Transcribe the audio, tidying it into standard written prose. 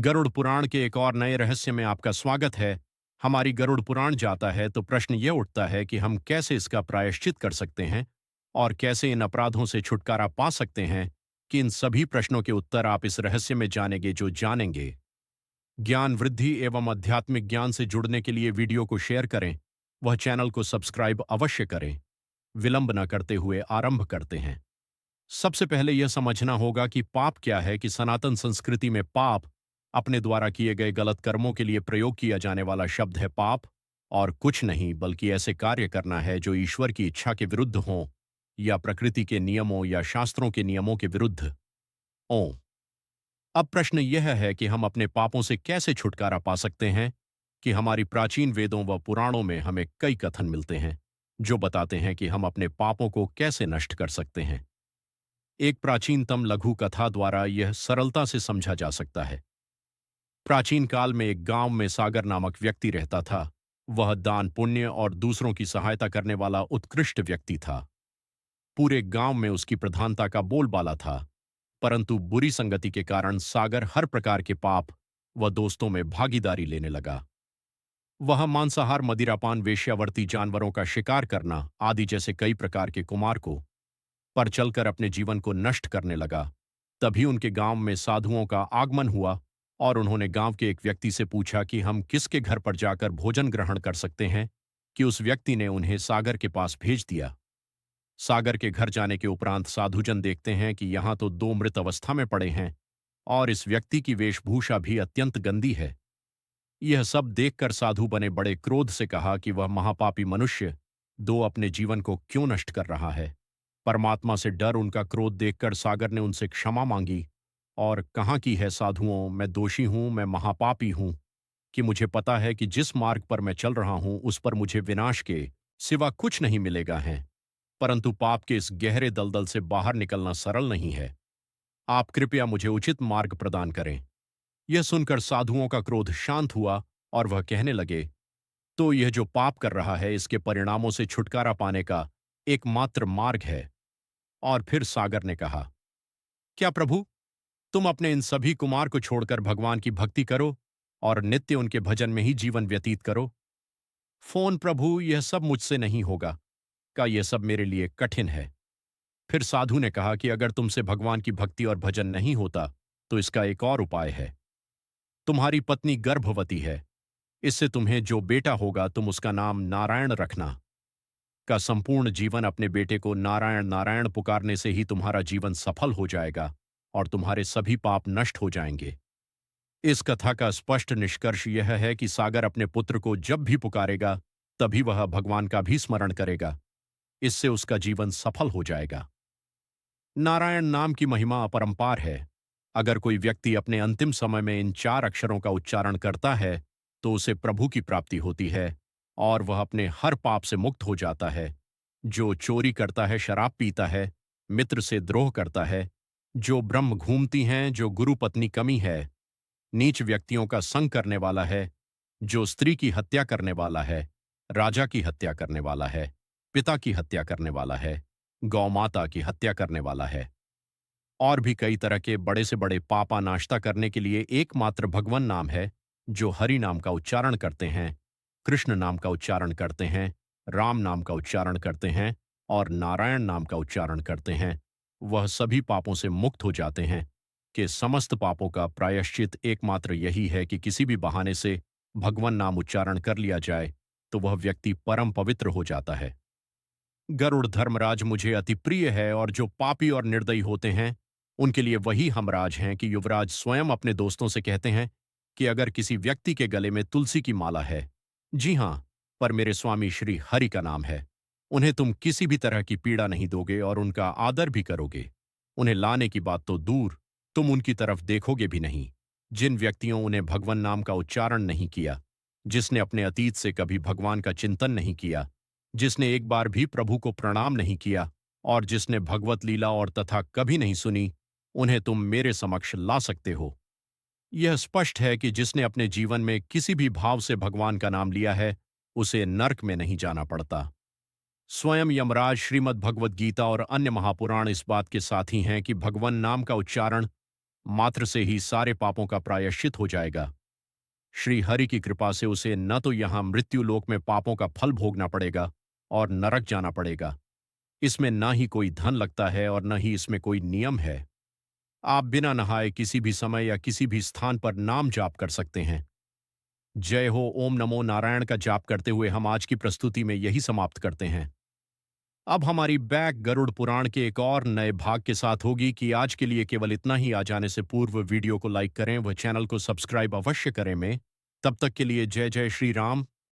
गरुड़ पुराण के एक और नए रहस्य में आपका स्वागत है। हमारी गरुड़ पुराण जाता है तो प्रश्न यह उठता है कि हम कैसे इसका प्रायश्चित कर सकते हैं और कैसे इन अपराधों से छुटकारा पा सकते हैं। कि इन सभी प्रश्नों के उत्तर आप इस रहस्य में जानेंगे जो जानेंगे। ज्ञान वृद्धि एवं आध्यात्मिक ज्ञान से जुड़ने के लिए वीडियो को शेयर करें। वह चैनल को सब्सक्राइब अवश्य करें। विलंब न करते हुए आरंभ करते हैं। सबसे पहले यह समझना होगा कि पाप क्या है। कि सनातन संस्कृति में पाप अपने द्वारा किए गए गलत कर्मों के लिए प्रयोग किया जाने वाला शब्द है पाप, और कुछ नहीं बल्कि ऐसे कार्य करना है जो ईश्वर की इच्छा के विरुद्ध हों या प्रकृति के नियमों या शास्त्रों के नियमों के विरुद्ध हों। अब प्रश्न यह है कि हम अपने पापों से कैसे छुटकारा पा सकते हैं। कि हमारी प्राचीन वेदों व पुराणों में हमें कई कथन मिलते हैं जो बताते हैं कि हम अपने पापों को कैसे नष्ट कर सकते हैं। एक प्राचीनतम लघु कथा द्वारा यह सरलता से समझा जा सकता है। प्राचीन काल में एक गांव में सागर नामक व्यक्ति रहता था। वह दान पुण्य और दूसरों की सहायता करने वाला उत्कृष्ट व्यक्ति था। पूरे गांव में उसकी प्रधानता का बोलबाला था। परंतु बुरी संगति के कारण सागर हर प्रकार के पाप व दोस्तों में भागीदारी लेने लगा। वह मांसाहार, मदिरापान, वेश्यावर्ती, जानवरों का शिकार करना आदि जैसे कई प्रकार के कुमार को पर चलकर अपने जीवन को नष्ट करने लगा। तभी उनके गांव में साधुओं का आगमन हुआ और उन्होंने गांव के एक व्यक्ति से पूछा कि हम किसके घर पर जाकर भोजन ग्रहण कर सकते हैं। कि उस व्यक्ति ने उन्हें सागर के पास भेज दिया। सागर के घर जाने के उपरांत साधुजन देखते हैं कि यहाँ तो दो मृत अवस्था में पड़े हैं और इस व्यक्ति की वेशभूषा भी अत्यंत गंदी है। यह सब देखकर साधु बने बड़े क्रोध से कहा कि वह महापापी मनुष्य दो अपने जीवन को क्यों नष्ट कर रहा है। परमात्मा से डर उनका क्रोध देखकर सागर ने उनसे क्षमा मांगी और कहा कि है साधुओं, मैं दोषी हूं, मैं महापापी हूं। कि मुझे पता है कि जिस मार्ग पर मैं चल रहा हूं उस पर मुझे विनाश के सिवा कुछ नहीं मिलेगा है। परंतु पाप के इस गहरे दलदल से बाहर निकलना सरल नहीं है। आप कृपया मुझे उचित मार्ग प्रदान करें। यह सुनकर साधुओं का क्रोध शांत हुआ और वह कहने लगे, तो यह जो पाप कर रहा है इसके परिणामों से छुटकारा पाने का एकमात्र मार्ग है। और फिर सागर ने कहा, क्या प्रभु, तुम अपने इन सभी कुमार को छोड़कर भगवान की भक्ति करो और नित्य उनके भजन में ही जीवन व्यतीत करो। फोन प्रभु, यह सब मुझसे नहीं होगा। का यह सब मेरे लिए कठिन है। फिर साधु ने कहा कि अगर तुमसे भगवान की भक्ति और भजन नहीं होता तो इसका एक और उपाय है। तुम्हारी पत्नी गर्भवती है। इससे तुम्हें जो बेटा होगा तुम उसका नाम नारायण रखना। का संपूर्ण जीवन अपने बेटे को नारायण नारायण पुकारने से ही तुम्हारा जीवन सफल हो जाएगा और तुम्हारे सभी पाप नष्ट हो जाएंगे। इस कथा का स्पष्ट निष्कर्ष यह है कि सागर अपने पुत्र को जब भी पुकारेगा तभी वह भगवान का भी स्मरण करेगा। इससे उसका जीवन सफल हो जाएगा। नारायण नाम की महिमा अपरंपार है। अगर कोई व्यक्ति अपने अंतिम समय में इन चार अक्षरों का उच्चारण करता है तो उसे प्रभु की प्राप्ति होती है और वह अपने हर पाप से मुक्त हो जाता है। जो चोरी करता है, शराब पीता है, मित्र से द्रोह करता है, जो ब्रह्म घूमती हैं, जो गुरु पत्नी कमी है, नीच व्यक्तियों का संग करने वाला है, जो स्त्री की हत्या करने वाला है, राजा की हत्या करने वाला है, पिता की हत्या करने वाला है, गौ माता की हत्या करने वाला है, और भी कई तरह के बड़े से बड़े पापा नाश्ता करने के लिए एकमात्र भगवन नाम है। जो हरि नाम का उच्चारण करते हैं, कृष्ण नाम का उच्चारण करते हैं, राम नाम का उच्चारण करते हैं और नारायण नाम का उच्चारण करते हैं, वह सभी पापों से मुक्त हो जाते हैं। कि समस्त पापों का प्रायश्चित एकमात्र यही है कि किसी भी बहाने से भगवन नाम उच्चारण कर लिया जाए तो वह व्यक्ति परम पवित्र हो जाता है। गरुड़ धर्मराज मुझे अति प्रिय है और जो पापी और निर्दयी होते हैं उनके लिए वही हमराज हैं। कि युवराज स्वयं अपने दोस्तों से कहते हैं कि अगर किसी व्यक्ति के गले में तुलसी की माला है, जी हां, पर मेरे स्वामी श्री हरि का नाम है, उन्हें तुम किसी भी तरह की पीड़ा नहीं दोगे और उनका आदर भी करोगे। उन्हें लाने की बात तो दूर, तुम उनकी तरफ देखोगे भी नहीं। जिन व्यक्तियों उन्हें भगवान नाम का उच्चारण नहीं किया, जिसने अपने अतीत से कभी भगवान का चिंतन नहीं किया, जिसने एक बार भी प्रभु को प्रणाम नहीं किया और जिसने भगवत लीला और तथा कभी नहीं सुनी, उन्हें तुम मेरे समक्ष ला सकते हो। यह स्पष्ट है कि जिसने अपने जीवन में किसी भी भाव से भगवान का नाम लिया है उसे नरक में नहीं जाना पड़ता। स्वयं यमराज, श्रीमद् भगवद गीता और अन्य महापुराण इस बात के साथी हैं कि भगवान नाम का उच्चारण मात्र से ही सारे पापों का प्रायश्चित हो जाएगा। श्री हरि की कृपा से उसे न तो यहां मृत्यु लोक में पापों का फल भोगना पड़ेगा और नरक जाना पड़ेगा। इसमें ना ही कोई धन लगता है और न ही इसमें कोई नियम है। आप बिना नहाए किसी भी समय या किसी भी स्थान पर नाम जाप कर सकते हैं। जय हो ओम नमो नारायण का जाप करते हुए हम आज की प्रस्तुति में यही समाप्त करते हैं। अब हमारी बैक गरुड़ पुराण के एक और नए भाग के साथ होगी कि आज के लिए केवल इतना ही। आ जाने से पूर्व वीडियो को लाइक करें व चैनल को सब्सक्राइब अवश्य करें। तब तक के लिए जय जय श्री राम।